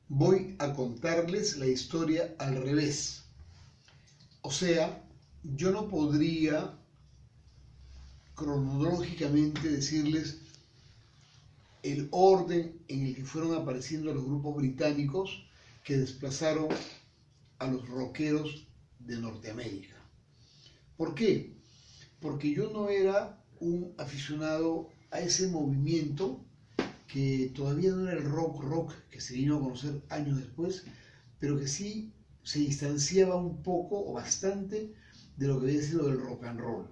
Voy a contarles la historia al revés. O sea, yo no podría cronológicamente decirles el orden en el que fueron apareciendo los grupos británicos que desplazaron a los rockeros de Norteamérica. ¿Por qué? Porque yo no era un aficionado a ese movimiento que todavía no era el rock que se vino a conocer años después, pero que sí se distanciaba un poco o bastante de lo que había sido el rock and roll,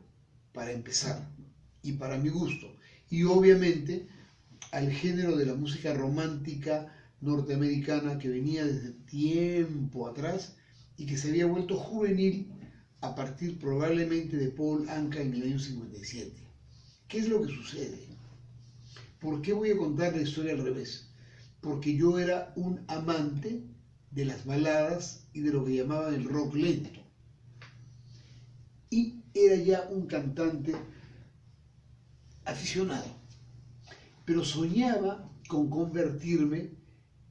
para empezar, y para mi gusto. Y obviamente al género de la música romántica norteamericana que venía desde tiempo atrás y que se había vuelto juvenil a partir probablemente de Paul Anka en el año 57. ¿Qué es lo que sucede? ¿Por qué voy a contar la historia al revés? Porque yo era un amante de las baladas y de lo que llamaban el rock lento. Y era ya un cantante aficionado. Pero soñaba con convertirme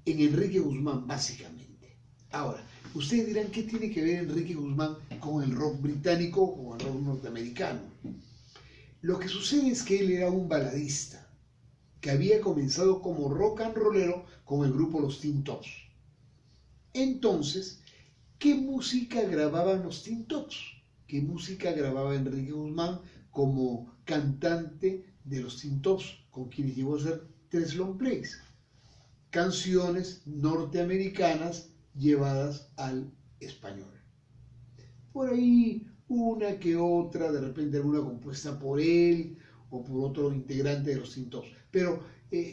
en Enrique Guzmán, básicamente. Ahora, ustedes dirán, ¿qué tiene que ver Enrique Guzmán con el rock británico o con el rock norteamericano? Lo que sucede es que él era un baladista que había comenzado como rock and rollero con el grupo Los Tin Tops. Entonces, ¿qué música grababan los Tin Tops? ¿Qué música grababa Enrique Guzmán como cantante de los Tin Tops, con quienes llegó a hacer 3 long plays? Canciones norteamericanas llevadas al español. Por ahí una que otra, de repente alguna compuesta por él o por otro integrante de los Tin Tops. Pero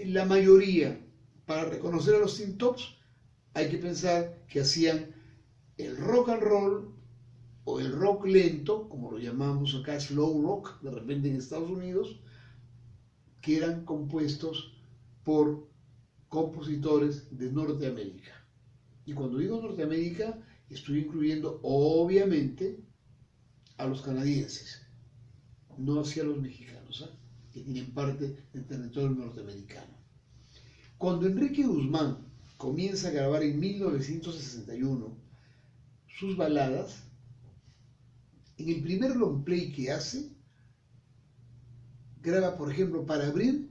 la mayoría, para reconocer a los Tin Tops, hay que pensar que hacían el rock and roll o el rock lento, como lo llamamos acá, slow rock, de repente en Estados Unidos, que eran compuestos por compositores de Norteamérica. Y cuando digo Norteamérica, estoy incluyendo obviamente a los canadienses, no hacia los mexicanos, que tienen parte del territorio norteamericano. Cuando Enrique Guzmán comienza a grabar en 1961 sus baladas, en el primer long play que hace, graba, por ejemplo, para abrir,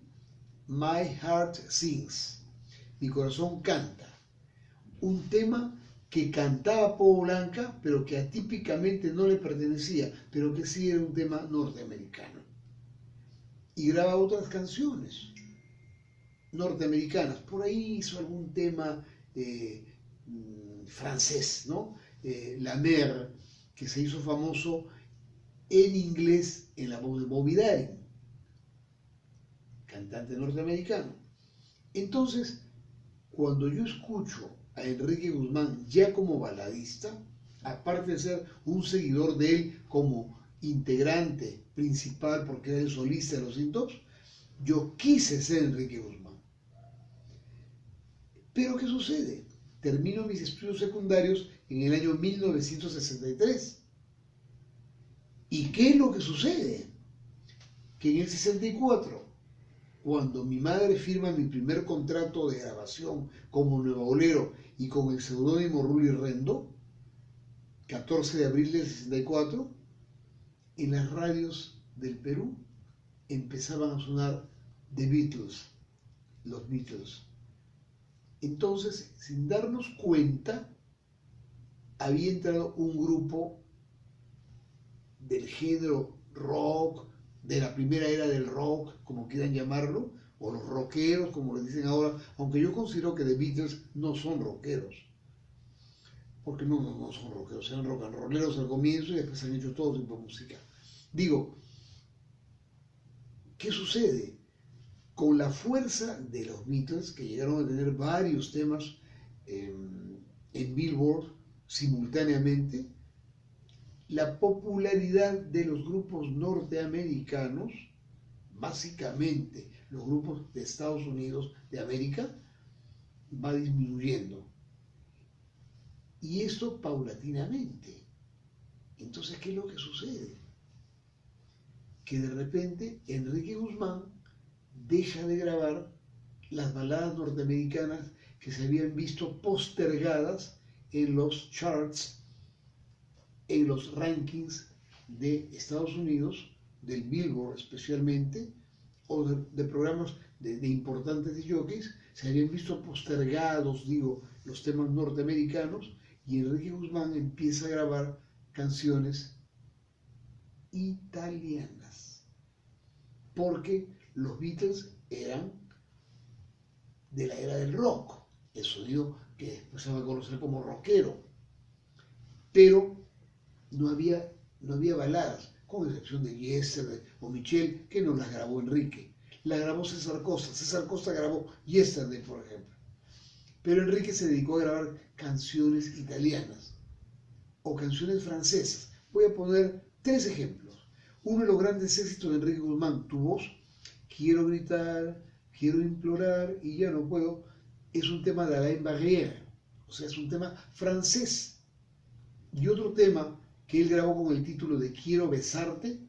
My Heart Sings, Mi Corazón Canta, un tema que cantaba Paul Anka, pero que atípicamente no le pertenecía, pero que sí era un tema norteamericano. Y graba otras canciones norteamericanas. Por ahí hizo algún tema francés, ¿no? La Mer, que se hizo famoso en inglés en la voz de Bobby Darin, cantante norteamericano. Entonces, cuando yo escucho a Enrique Guzmán ya como baladista, aparte de ser un seguidor de él como integrante principal, porque era el solista de los Tin Tops, yo quise ser Enrique Guzmán. Pero ¿qué sucede? Termino mis estudios secundarios en el año 1963. ¿Y qué es lo que sucede? Que en el 64, cuando mi madre firma mi primer contrato de grabación como Nueva Bolero y con el seudónimo Rully Rendo, 14 de abril del 64, en las radios del Perú empezaban a sonar The Beatles, los Beatles. Entonces, sin darnos cuenta, había entrado un grupo del género rock, de la primera era del rock, como quieran llamarlo, o los rockeros, como les dicen ahora, aunque yo considero que The Beatles no son rockeros, porque no son rockeros, eran rock and rolleros al comienzo y después han hecho todo tipo de música. Digo, ¿qué sucede? Con la fuerza de los Beatles, que llegaron a tener varios temas en Billboard simultáneamente, la popularidad de los grupos norteamericanos, básicamente los grupos de Estados Unidos de América, va disminuyendo. Y esto paulatinamente. Entonces, ¿qué es lo que sucede? Que de repente Enrique Guzmán deja de grabar las baladas norteamericanas que se habían visto postergadas en los charts, en los rankings de Estados Unidos, del Billboard especialmente, o de programas de importantes jockeys, se habían visto postergados, digo, los temas norteamericanos, y Enrique Guzmán empieza a grabar canciones italianas, porque los Beatles eran de la era del rock, el sonido que después se va a conocer como rockero, pero no había baladas, con excepción de Yesterday o Michelle, que no las grabó Enrique. La grabó César Costa. César Costa grabó Yesterday, por ejemplo. Pero Enrique se dedicó a grabar canciones italianas o canciones francesas. Voy a poner 3 ejemplos. Uno de los grandes éxitos de Enrique Guzmán, Tu voz, Quiero gritar, quiero implorar y ya no puedo, es un tema de Alain Barrière, o sea, es un tema francés. Y otro tema que él grabó con el título de Quiero besarte,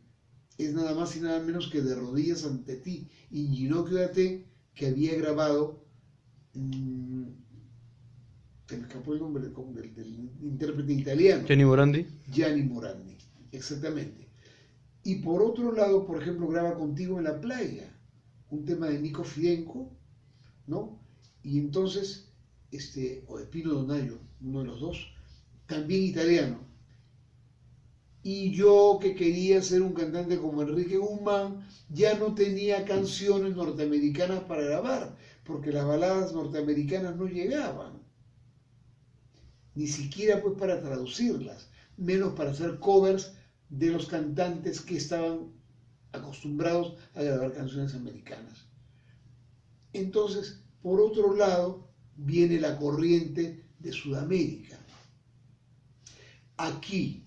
es nada más y nada menos que De rodillas ante ti, y Ginocchio a te, que había grabado, se me escapó el nombre del intérprete italiano. Gianni Morandi. Gianni Morandi, exactamente. Y por otro lado, por ejemplo, graba Contigo en la playa, un tema de Nico Fidenco, ¿no? Y entonces, o de Pino Donaggio, uno de los dos, también italiano. Y yo, que quería ser un cantante como Enrique Guzmán, ya no tenía canciones norteamericanas para grabar, porque las baladas norteamericanas no llegaban, ni siquiera pues para traducirlas, menos para hacer covers de los cantantes que estaban acostumbrados a grabar canciones americanas. Entonces, por otro lado, viene la corriente de Sudamérica. Aquí,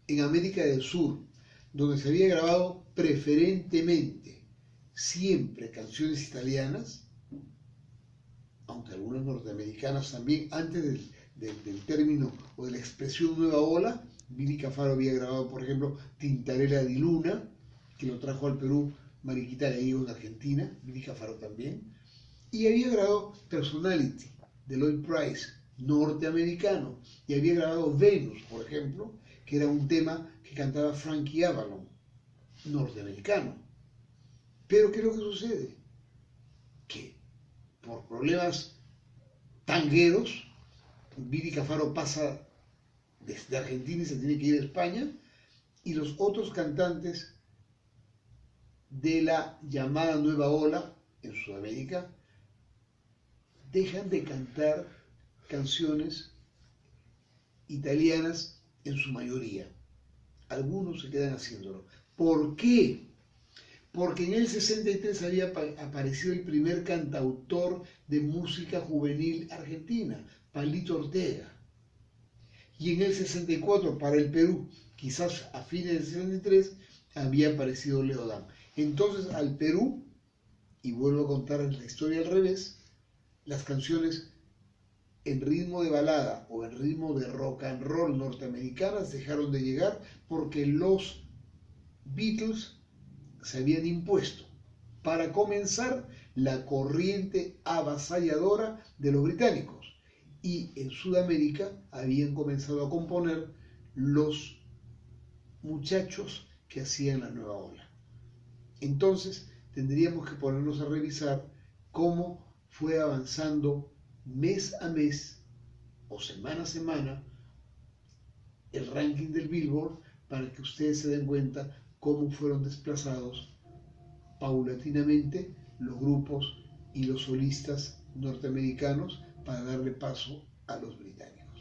en América del Sur, donde se había grabado preferentemente siempre canciones italianas, aunque algunas norteamericanas también, antes del término o de la expresión nueva ola. Billy Cafaro había grabado, por ejemplo, Tintarella di Luna, que lo trajo al Perú Mariquita Gallego en Argentina, Billy Cafaro también, y había grabado Personality, de Lloyd Price, norteamericano, y había grabado Venus, por ejemplo, que era un tema que cantaba Frankie Avalon, norteamericano. Pero ¿qué es lo que sucede? Que por problemas tangueros, Billy Cafaro pasa desde Argentina y se tiene que ir a España, y los otros cantantes de la llamada nueva ola en Sudamérica dejan de cantar canciones italianas en su mayoría. Algunos se quedan haciéndolo. ¿Por qué? Porque en el 63 había aparecido el primer cantautor de música juvenil argentina, Palito Ortega. Y en el 64, para el Perú, quizás a fines del 63, había aparecido Leodán. Entonces, al Perú, y vuelvo a contar la historia al revés, las canciones en ritmo de balada o en ritmo de rock and roll norteamericanas dejaron de llegar porque los Beatles se habían impuesto para comenzar la corriente avasalladora de los británicos, y en Sudamérica habían comenzado a componer los muchachos que hacían la nueva ola. Entonces tendríamos que ponernos a revisar cómo fue avanzando mes a mes o semana a semana el ranking del Billboard, para que ustedes se den cuenta cómo fueron desplazados paulatinamente los grupos y los solistas norteamericanos para darle paso a los británicos.